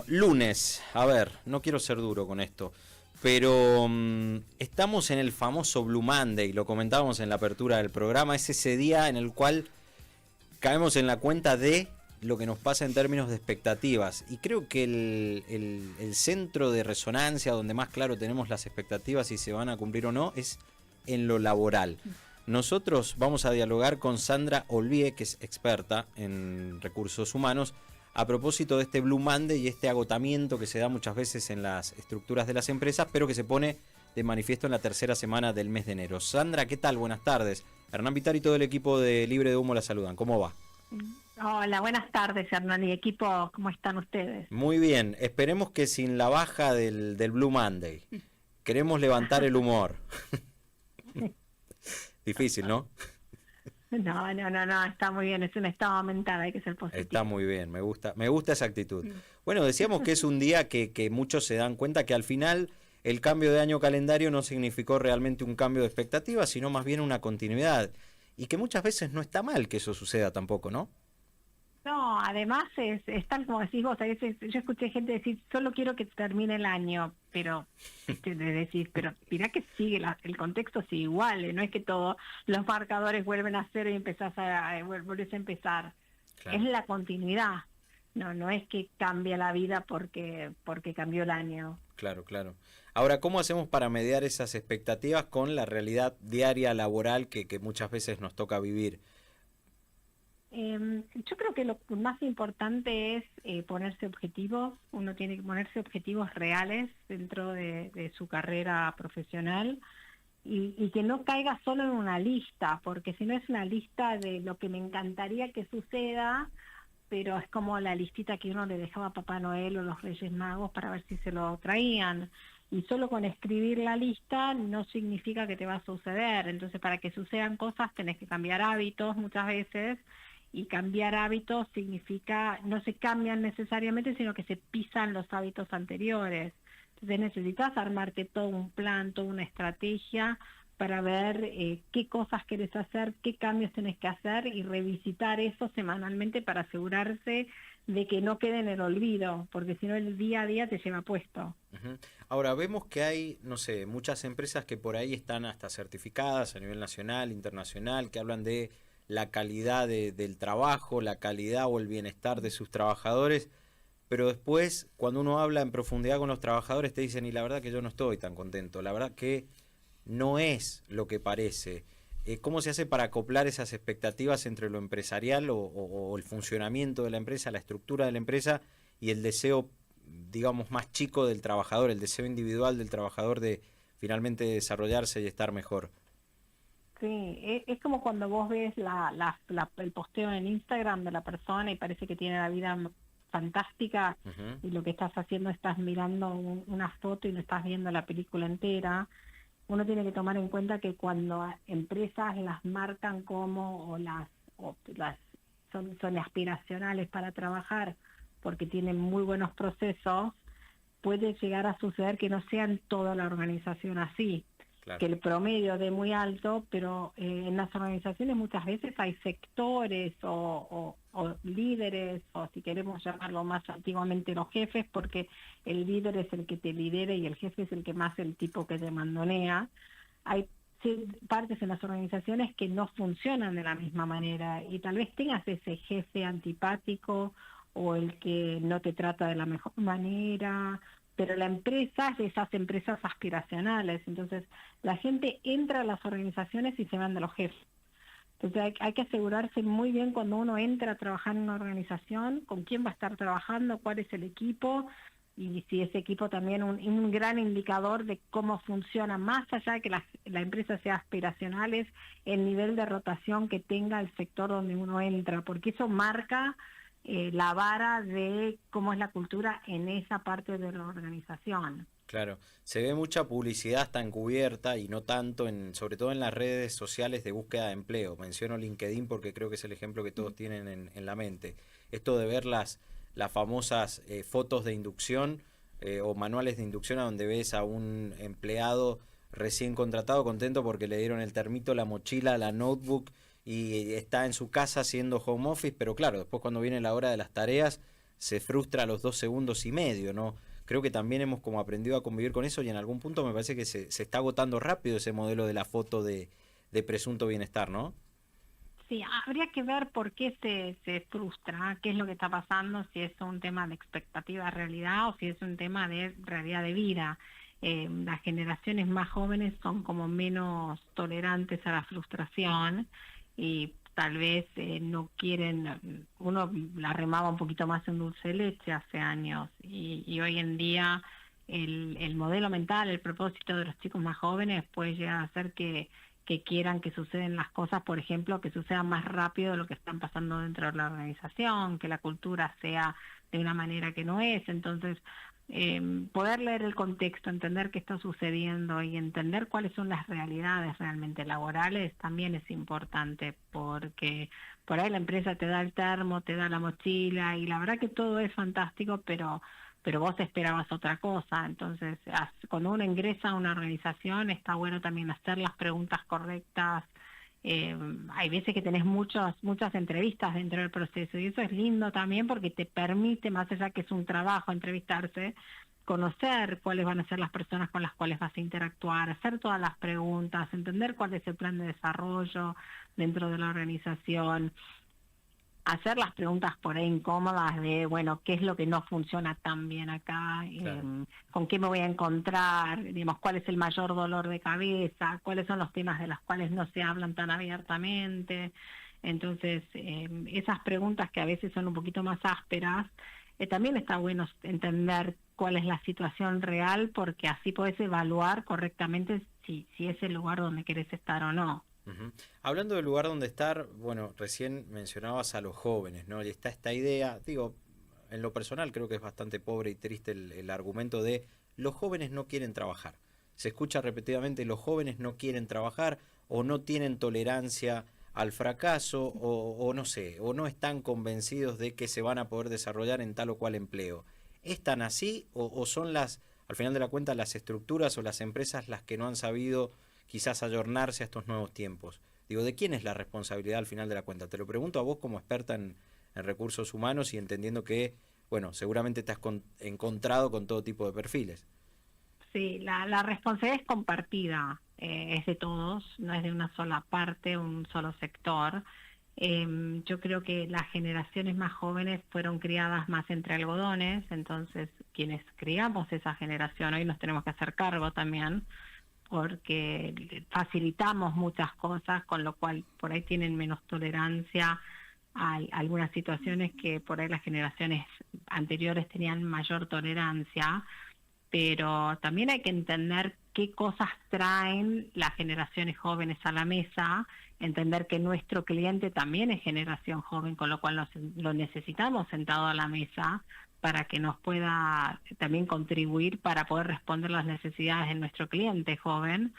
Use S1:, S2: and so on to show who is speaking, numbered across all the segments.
S1: lunes, a ver, no quiero ser duro con esto, pero estamos en el famoso Blue Monday, lo comentábamos en la apertura del programa, es ese día en el cual caemos en la cuenta de lo que nos pasa en términos de expectativas, y creo que el centro de resonancia donde más claro tenemos las expectativas si se van a cumplir o no es en lo laboral. Nosotros vamos a dialogar con Sandra Olvie, que es experta en recursos humanos, a propósito de este Blue Monday y este agotamiento que se da muchas veces en las estructuras de las empresas, pero que se pone de manifiesto en la tercera semana del mes de enero. Sandra, ¿qué tal? Buenas tardes. Hernán Vitar y todo el equipo de Libre de Humo la saludan. ¿Cómo va?
S2: Hola, buenas tardes, Hernán y equipo. ¿Cómo están ustedes?
S1: Muy bien. Esperemos que sin la baja del Blue Monday. Queremos levantar el humor. Difícil, ¿no?
S2: No, está muy bien, es un estado mental, hay que ser positivo.
S1: Está muy bien, me gusta esa actitud. Bueno, decíamos que es un día que muchos se dan cuenta que al final el cambio de año calendario no significó realmente un cambio de expectativas, sino más bien una continuidad. Y que muchas veces no está mal que eso suceda tampoco, ¿no?
S2: No, además es tal como decís vos, a veces yo escuché gente decir, solo quiero que termine el año, pero pero mirá que sigue, el contexto sigue igual, no es que todos los marcadores vuelven a cero y vuelves a empezar. Claro. Es la continuidad, no es que cambia la vida porque cambió el año.
S1: Claro. Ahora, ¿cómo hacemos para mediar esas expectativas con la realidad diaria laboral que muchas veces nos toca vivir?
S2: Yo creo que lo más importante es ponerse objetivos. Uno tiene que ponerse objetivos reales dentro de su carrera profesional y que no caiga solo en una lista, porque si no es una lista de lo que me encantaría que suceda, pero es como la listita que uno le dejaba a Papá Noel o los Reyes Magos para ver si se lo traían. Y solo con escribir la lista no significa que te va a suceder. Entonces, para que sucedan cosas tenés que cambiar hábitos muchas veces, y cambiar hábitos significa, no se cambian necesariamente, sino que se pisan los hábitos anteriores. Entonces necesitas armarte todo un plan, toda una estrategia para ver qué cosas querés hacer, qué cambios tenés que hacer y revisitar eso semanalmente para asegurarse de que no quede en el olvido, porque si no el día a día te lleva puesto.
S1: Uh-huh. Ahora, vemos que hay, no sé, muchas empresas que por ahí están hasta certificadas a nivel nacional, internacional, que hablan de la calidad del trabajo, la calidad o el bienestar de sus trabajadores, pero después cuando uno habla en profundidad con los trabajadores te dicen, y la verdad que yo no estoy tan contento, la verdad que no es lo que parece. ¿Cómo se hace para acoplar esas expectativas entre lo empresarial o el funcionamiento de la empresa, la estructura de la empresa y el deseo, digamos, más chico del trabajador, el deseo individual del trabajador de finalmente desarrollarse y estar mejor?
S2: Sí, es como cuando vos ves el posteo en Instagram de la persona y parece que tiene la vida fantástica, uh-huh, y lo que estás haciendo estás mirando una foto y no estás viendo la película entera. Uno tiene que tomar en cuenta que cuando empresas las marcan como son aspiracionales para trabajar porque tienen muy buenos procesos, puede llegar a suceder que no sea en toda la organización así. Claro. Que el promedio de muy alto, pero en las organizaciones muchas veces hay sectores o líderes, o si queremos llamarlo más antiguamente los jefes, porque el líder es el que te lidera y el jefe es el que más el tipo que te mandonea. Hay partes en las organizaciones que no funcionan de la misma manera y tal vez tengas ese jefe antipático o el que no te trata de la mejor manera, pero la empresa es de esas empresas aspiracionales, entonces la gente entra a las organizaciones y se van de los jefes. Entonces hay que asegurarse muy bien cuando uno entra a trabajar en una organización, con quién va a estar trabajando, cuál es el equipo, y si ese equipo también un gran indicador de cómo funciona, más allá de que la empresa sea aspiracional, es el nivel de rotación que tenga el sector donde uno entra, porque eso marca la vara de cómo es la cultura en esa parte de la organización.
S1: Claro, se ve mucha publicidad hasta encubierta y no tanto, sobre todo en las redes sociales de búsqueda de empleo. Menciono LinkedIn porque creo que es el ejemplo que todos tienen en la mente. Esto de ver las famosas fotos de inducción o manuales de inducción a donde ves a un empleado recién contratado contento porque le dieron el termito, la mochila, la notebook y está en su casa haciendo home office, pero claro, después cuando viene la hora de las tareas se frustra a los 2 segundos y medio, ¿no? Creo que también hemos como aprendido a convivir con eso y en algún punto me parece que se está agotando rápido ese modelo de la foto de presunto bienestar, ¿no?
S2: Sí, habría que ver por qué se frustra, qué es lo que está pasando, si es un tema de expectativa realidad o si es un tema de realidad de vida. Las generaciones más jóvenes son como menos tolerantes a la frustración y tal vez no quieren, uno la remaba un poquito más en dulce de leche hace años y hoy en día el modelo mental, el propósito de los chicos más jóvenes puede llegar a ser que quieran que suceden las cosas, por ejemplo, que sucedan más rápido de lo que están pasando dentro de la organización, que la cultura sea de una manera que no es. Entonces, poder leer el contexto, entender qué está sucediendo y entender cuáles son las realidades realmente laborales también es importante, porque por ahí la empresa te da el termo, te da la mochila y la verdad que todo es fantástico, pero vos esperabas otra cosa. Entonces, cuando uno ingresa a una organización, está bueno también hacer las preguntas correctas. Hay veces que tenés muchas entrevistas dentro del proceso y eso es lindo también porque te permite, más allá que es un trabajo entrevistarse, conocer cuáles van a ser las personas con las cuales vas a interactuar, hacer todas las preguntas, entender cuál es el plan de desarrollo dentro de la organización, hacer las preguntas por ahí incómodas de, bueno, ¿qué es lo que no funciona tan bien acá?
S1: Claro.
S2: ¿Con qué me voy a encontrar? Digamos, ¿cuál es el mayor dolor de cabeza? ¿Cuáles son los temas de los cuales no se hablan tan abiertamente? Entonces, esas preguntas que a veces son un poquito más ásperas, también está bueno entender cuál es la situación real, porque así podés evaluar correctamente si es el lugar donde querés estar o no.
S1: Ujú. Hablando del lugar donde estar, bueno, recién mencionabas a los jóvenes, ¿no? Y está esta idea, digo, en lo personal creo que es bastante pobre y triste el argumento de los jóvenes no quieren trabajar. Se escucha repetidamente, los jóvenes no quieren trabajar o no tienen tolerancia al fracaso o no sé, o no están convencidos de que se van a poder desarrollar en tal o cual empleo. ¿Es tan así o son al final de la cuenta, las estructuras o las empresas las que no han sabido quizás ayornarse a estos nuevos tiempos? Digo, ¿de quién es la responsabilidad al final de la cuenta? Te lo pregunto a vos como experta en recursos humanos y entendiendo que, bueno, seguramente te has encontrado con todo tipo de perfiles.
S2: Sí, la responsabilidad es compartida, es de todos, no es de una sola parte, un solo sector. Yo creo que las generaciones más jóvenes fueron criadas más entre algodones, entonces quienes criamos esa generación hoy nos tenemos que hacer cargo también, porque facilitamos muchas cosas, con lo cual por ahí tienen menos tolerancia a algunas situaciones que por ahí las generaciones anteriores tenían mayor tolerancia, pero también hay que entender qué cosas traen las generaciones jóvenes a la mesa, entender que nuestro cliente también es generación joven, con lo cual lo necesitamos sentado a la mesa para que nos pueda también contribuir para poder responder las necesidades de nuestro cliente joven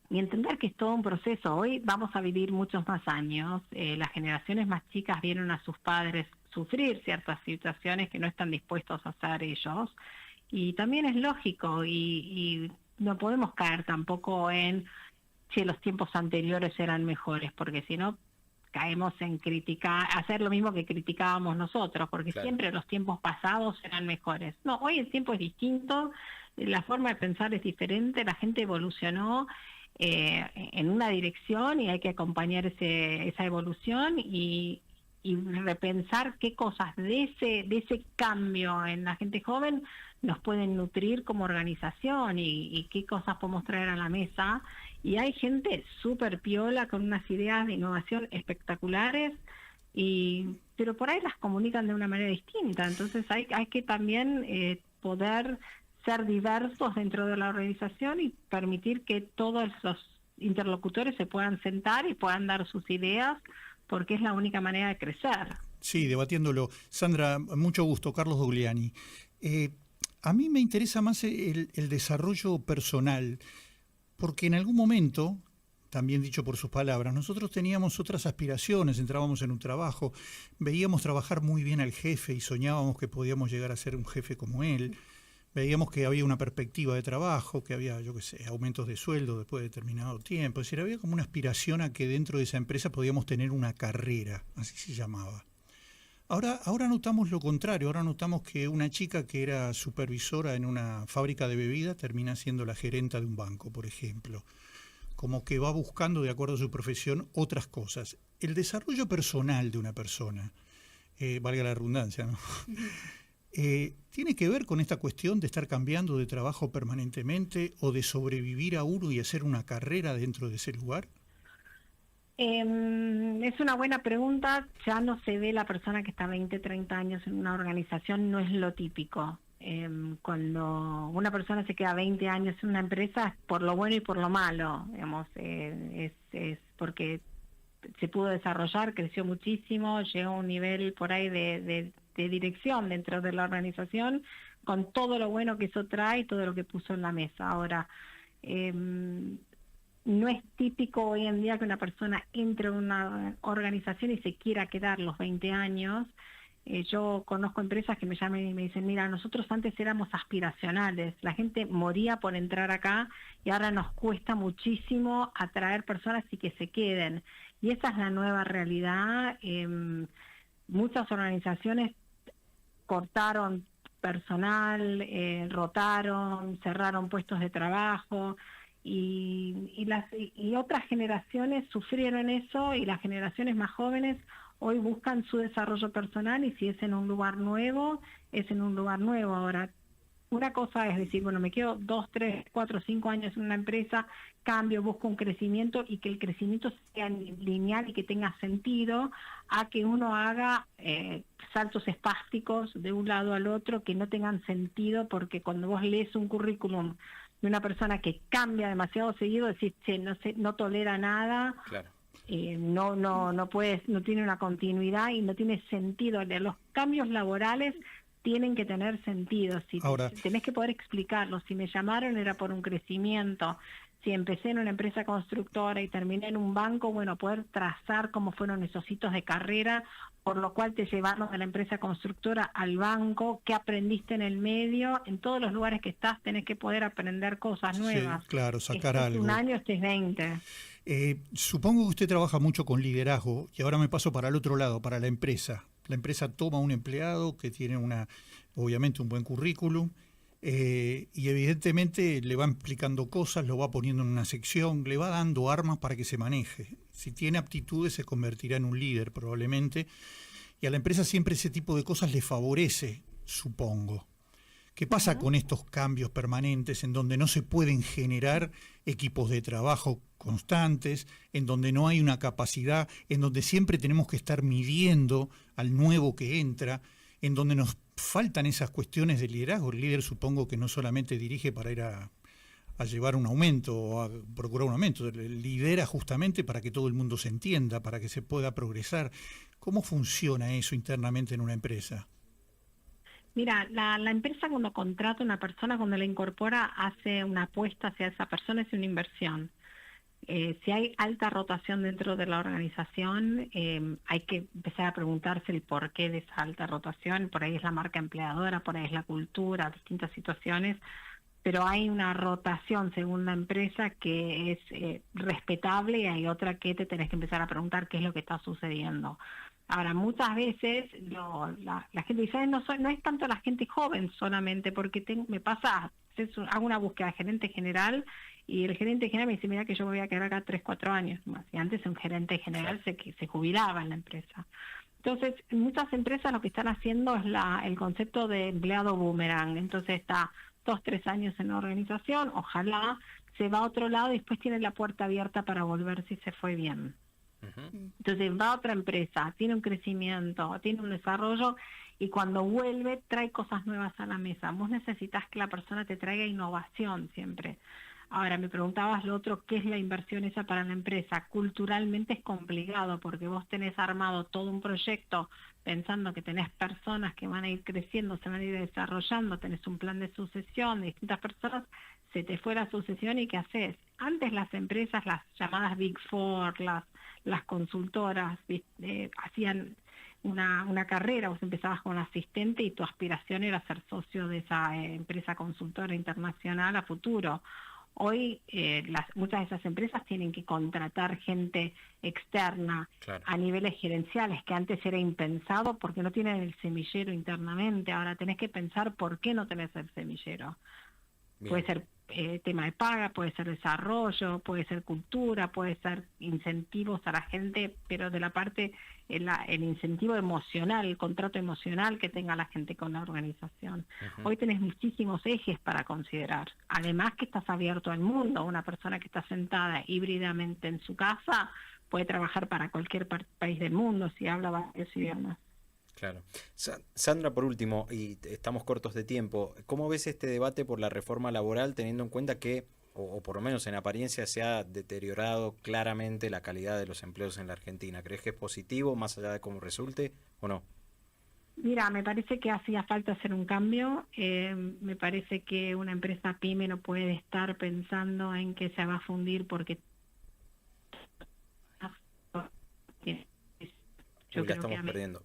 S2: y entender que es todo un proceso. Hoy vamos a vivir muchos más años, las generaciones más chicas vieron a sus padres sufrir ciertas situaciones que no están dispuestos a hacer ellos, y también es lógico y no podemos caer tampoco en si los tiempos anteriores eran mejores, porque si no caemos en criticar, hacer lo mismo que criticábamos nosotros, porque
S1: Claro.
S2: siempre los tiempos pasados eran mejores. No, hoy el tiempo es distinto, la forma de pensar es diferente, la gente evolucionó en una dirección y hay que acompañar esa evolución y repensar qué cosas de ese cambio en la gente joven nos pueden nutrir como organización y qué cosas podemos traer a la mesa. Y hay gente súper piola con unas ideas de innovación espectaculares, pero por ahí las comunican de una manera distinta. Entonces hay que también poder ser diversos dentro de la organización y permitir que todos los interlocutores se puedan sentar y puedan dar sus ideas, porque es la única manera de crecer.
S3: Sí, debatiéndolo. Sandra, mucho gusto. Carlos Dogliani. A mí me interesa más el desarrollo personal, porque en algún momento, también dicho por sus palabras, nosotros teníamos otras aspiraciones, entrábamos en un trabajo, veíamos trabajar muy bien al jefe y soñábamos que podíamos llegar a ser un jefe como él, veíamos que había una perspectiva de trabajo, que había, yo qué sé, aumentos de sueldo después de determinado tiempo, es decir, había como una aspiración a que dentro de esa empresa podíamos tener una carrera, así se llamaba. Ahora notamos lo contrario, ahora notamos que una chica que era supervisora en una fábrica de bebidas termina siendo la gerenta de un banco, por ejemplo. Como que va buscando, de acuerdo a su profesión, otras cosas. El desarrollo personal de una persona, valga la redundancia, ¿no? ¿Tiene que ver con esta cuestión de estar cambiando de trabajo permanentemente o de sobrevivir a uno y hacer una carrera dentro de ese lugar?
S2: Es una buena pregunta. Ya no se ve la persona que está 20, 30 años en una organización, no es lo típico. Cuando una persona se queda 20 años en una empresa es por lo bueno y por lo malo, digamos, es porque se pudo desarrollar, creció muchísimo, llegó a un nivel por ahí de dirección dentro de la organización, con todo lo bueno que eso trae y todo lo que puso en la mesa. Ahora, no es típico hoy en día que una persona entre a una organización y se quiera quedar los 20 años. Yo conozco empresas que me llaman y me dicen, mira, nosotros antes éramos aspiracionales, la gente moría por entrar acá y ahora nos cuesta muchísimo atraer personas y que se queden. Y esa es la nueva realidad. Muchas organizaciones cortaron personal, rotaron, cerraron puestos de trabajo. Y otras generaciones sufrieron eso, y las generaciones más jóvenes hoy buscan su desarrollo personal, y si es en un lugar nuevo, es en un lugar nuevo. Ahora, una cosa es decir, bueno, me quedo 2, 3, 4, 5 años en una empresa, cambio, busco un crecimiento y que el crecimiento sea lineal y que tenga sentido, a que uno haga saltos espásticos de un lado al otro que no tengan sentido, porque cuando vos lees un currículum de una persona que cambia demasiado seguido, decís, che, no tolera nada,
S1: claro.
S2: No tiene una continuidad y no tiene sentido. Los cambios laborales tienen que tener sentido.
S3: Ahora,
S2: tenés que poder explicarlo. Si me llamaron era por un crecimiento. Si empecé en una empresa constructora y terminé en un banco, bueno, poder trazar cómo fueron esos hitos de carrera, por lo cual te llevaron de la empresa constructora al banco, qué aprendiste en el medio. En todos los lugares que estás tenés que poder aprender cosas nuevas.
S3: Sí, claro, sacar
S2: Este es
S3: algo.
S2: un año, este es 20.
S3: Supongo que usted trabaja mucho con liderazgo, y ahora me paso para el otro lado, para la empresa. La empresa toma un empleado que tiene obviamente un buen currículum, y evidentemente le va explicando cosas, lo va poniendo en una sección, le va dando armas para que se maneje. Si tiene aptitudes se convertirá en un líder probablemente, y a la empresa siempre ese tipo de cosas le favorece, supongo. ¿Qué pasa con estos cambios permanentes en donde no se pueden generar equipos de trabajo constantes, en donde no hay una capacidad, en donde siempre tenemos que estar midiendo al nuevo que entra, en donde nos faltan esas cuestiones de liderazgo? El líder supongo que no solamente dirige para ir a llevar un aumento o a procurar un aumento, lidera justamente para que todo el mundo se entienda, para que se pueda progresar. ¿Cómo funciona eso internamente en una empresa?
S2: Mira, la empresa cuando contrata a una persona, cuando la incorpora, hace una apuesta hacia esa persona, es una inversión. Si hay alta rotación dentro de la organización, hay que empezar a preguntarse el porqué de esa alta rotación. Por ahí es la marca empleadora, por ahí es la cultura, distintas situaciones, pero hay una rotación según la empresa que es respetable, y hay otra que te tenés que empezar a preguntar qué es lo que está sucediendo. Ahora, muchas veces la gente dice, no es tanto la gente joven solamente, porque me pasa, hago una búsqueda de gerente general, y el gerente general me dice, mira que yo me voy a quedar acá 3, 4 años más. Y antes un gerente general se jubilaba en la empresa. Entonces, muchas empresas lo que están haciendo es el concepto de empleado boomerang. Entonces está 2, 3 años en la organización, ojalá se va a otro lado y después tiene la puerta abierta para volver si se fue bien. Entonces va a otra empresa, tiene un crecimiento, tiene un desarrollo, y cuando vuelve trae cosas nuevas a la mesa. Vos necesitas que la persona te traiga innovación siempre. Ahora, me preguntabas lo otro, ¿qué es la inversión esa para la empresa? Culturalmente es complicado, porque vos tenés armado todo un proyecto pensando que tenés personas que van a ir creciendo, se van a ir desarrollando, tenés un plan de sucesión de distintas personas, se te fue la sucesión y ¿qué haces? Antes las empresas, las llamadas Big Four, las consultoras, hacían una carrera, vos empezabas como asistente y tu aspiración era ser socio de esa empresa consultora internacional a futuro. Hoy muchas de esas empresas tienen que contratar gente externa a niveles gerenciales, que antes era impensado porque no tienen el semillero internamente. Ahora tenés que pensar por qué no tenés el semillero. Bien. Puede ser tema de paga, puede ser desarrollo, puede ser cultura, puede ser incentivos a la gente, pero de la parte, el incentivo emocional, el contrato emocional que tenga la gente con la organización. Uh-huh. Hoy tenés muchísimos ejes para considerar. Además que estás abierto al mundo. Una persona que está sentada híbridamente en su casa puede trabajar para cualquier país del mundo si habla varios idiomas.
S1: Claro. Sandra, por último, y estamos cortos de tiempo, ¿cómo ves este debate por la reforma laboral teniendo en cuenta que, o por lo menos en apariencia, se ha deteriorado claramente la calidad de los empleos en la Argentina? ¿Crees que es positivo más allá de cómo resulte o no?
S2: Mira, me parece que hacía falta hacer un cambio. Me parece que una empresa pyme no puede estar pensando en que se va a fundir porque...
S1: Yo la estamos perdiendo.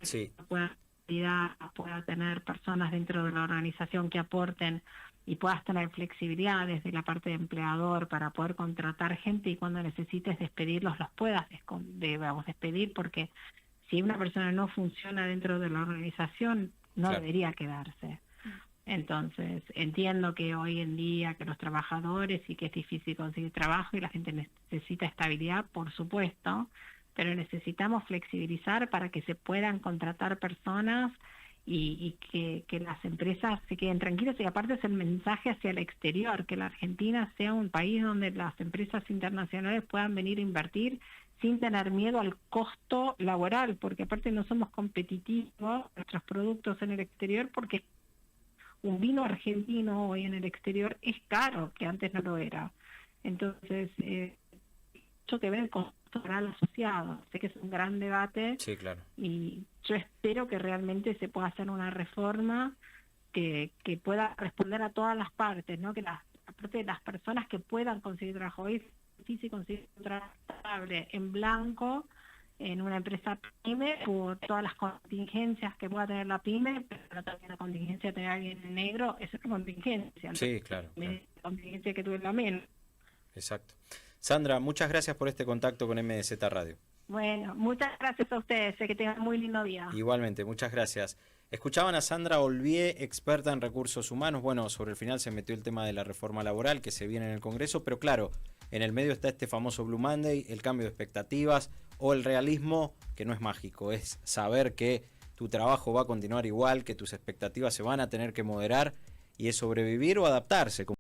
S1: Sí.
S2: Pueda tener personas dentro de la organización que aporten y puedas tener flexibilidad desde la parte de empleador para poder contratar gente y cuando necesites despedirlos los puedas despedir, porque si una persona no funciona dentro de la organización no debería quedarse. Entonces entiendo que hoy en día que los trabajadores y que es difícil conseguir trabajo y la gente necesita estabilidad, por supuesto, pero necesitamos flexibilizar para que se puedan contratar personas y que las empresas se queden tranquilas. Y aparte es el mensaje hacia el exterior, que la Argentina sea un país donde las empresas internacionales puedan venir a invertir sin tener miedo al costo laboral, porque aparte no somos competitivos nuestros productos en el exterior, porque un vino argentino hoy en el exterior es caro, que antes no lo era. Entonces, mucho que ver con asociado. Sé que es un gran debate.
S1: Sí, claro.
S2: Y yo espero que realmente se pueda hacer una reforma que pueda responder a todas las partes, ¿no? Que aparte de las personas que puedan conseguir trabajo. Hoy es difícil conseguir un trabajo estable en blanco en una empresa pyme por todas las contingencias que pueda tener la pyme, pero también la contingencia de tener a alguien en negro es una contingencia.
S1: Sí, claro.
S2: La contingencia que tuve la menos.
S1: Exacto. Sandra, muchas gracias por este contacto con MDZ Radio.
S2: Bueno, muchas gracias a ustedes, que tengan muy lindo día.
S1: Igualmente, muchas gracias. Escuchaban a Sandra Olvié, experta en recursos humanos. Bueno, sobre el final se metió el tema de la reforma laboral que se viene en el Congreso, pero claro, en el medio está este famoso Blue Monday, el cambio de expectativas o el realismo, que no es mágico, es saber que tu trabajo va a continuar igual, que tus expectativas se van a tener que moderar y es sobrevivir o adaptarse.